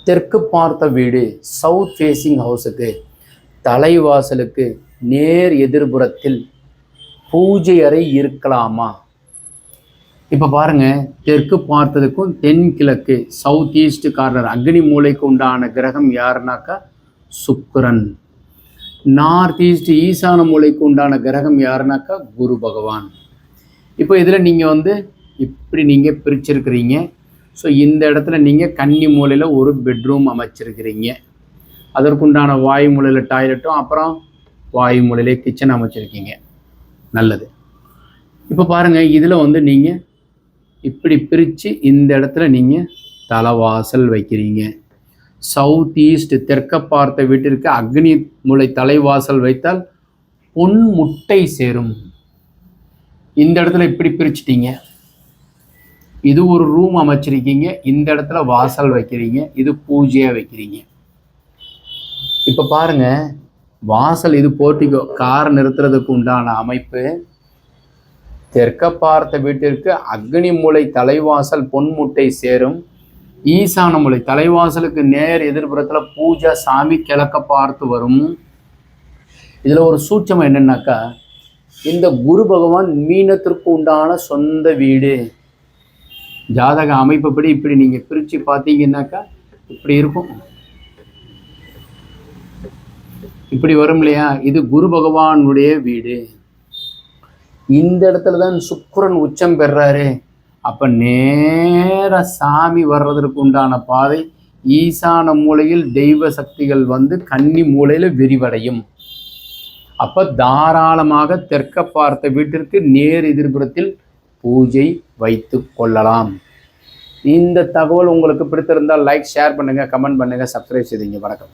தெற்கு பார்த்த வீடு சவுத் ஃபேஸிங் ஹவுஸுக்கு தலைவாசலுக்கு நேர் எதிர்புறத்தில் பூஜை அறை இருக்கலாமா? இப்போ பாருங்க, தெற்கு பார்த்ததுக்கும் தென்கிழக்கு சவுத் ஈஸ்ட் கார்னர் அக்னி மூலைக்கு உண்டான கிரகம் யாருனாக்கா சுக்கிரன். நார்த் ஈஸ்ட் ஈசான மூலைக்கு உண்டான கிரகம் யாருனாக்கா குரு பகவான். இப்போ இதில் நீங்கள் இப்படி நீங்கள் பிரிச்சிருக்கிறீங்க. ஸோ இந்த இடத்துல நீங்கள் கன்னி மூலையில் ஒரு பெட்ரூம் அமைச்சிருக்கிறீங்க. அதற்குண்டான வாயு மூலையில் டாய்லெட்டும் அப்புறம் வாயு மூலையிலே கிச்சன் அமைச்சிருக்கீங்க. நல்லது. இப்போ பாருங்கள், இதில் நீங்கள் இப்படி பிரித்து இந்த இடத்துல நீங்கள் தலைவாசல் வைக்கிறீங்க. சவுத் ஈஸ்ட் தெற்க பார்த்த வீட்டிற்கு அக்னி மூலை தலைவாசல் வைத்தால் பொன் முட்டை சேரும். இந்த இடத்துல இப்படி பிரிச்சிட்டீங்க. இது ஒரு ரூம் அமைச்சிருக்கீங்க. இந்த இடத்துல வாசல் வைக்கிறீங்க. இது பூஜையாக வைக்கிறீங்க. இப்போ பாருங்க, வாசல் இது போர்ட்டிகோ கார் நிறுத்துறதுக்கு உண்டான அமைப்பு. தெற்க பார்த்த வீட்டிற்கு அக்னி மூலை தலைவாசல் பொன்முட்டை சேரும். ஈசான மூலை தலைவாசலுக்கு நேர் எதிர்புறத்தில் பூஜை சாமி கிழக்க பார்த்து வரும். இதில் ஒரு சூட்சம் என்னன்னாக்கா, இந்த குரு பகவான் மீனத்திற்கு உண்டான சொந்த வீடு. ஜாதக அமைப்புப்படி இப்படி நீங்கள் பிரித்து பார்த்தீங்கன்னாக்கா இப்படி இருக்கும். இப்படி வரும் இல்லையா? இது குரு பகவானுடைய வீடு. இந்த இடத்துல தான் சுக்கிரன் உச்சம் பெறாரு. அப்போ நேர சாமி வர்றதற்கு உண்டான பாதை ஈசான மூலையில் தெய்வ சக்திகள் கன்னி மூலையில் விரிவடையும். அப்போ தாராளமாக தெற்க பார்த்த வீட்டிற்கு நேர் எதிர்புறத்தில் பூஜை வைத்து கொள்ளலாம். இந்த தகவல் உங்களுக்கு பிடித்திருந்தால் லைக், ஷேர் பண்ணுங்கள், கமெண்ட் பண்ணுங்கள், சப்ஸ்கிரைப் செய்யுங்க. வணக்கம்.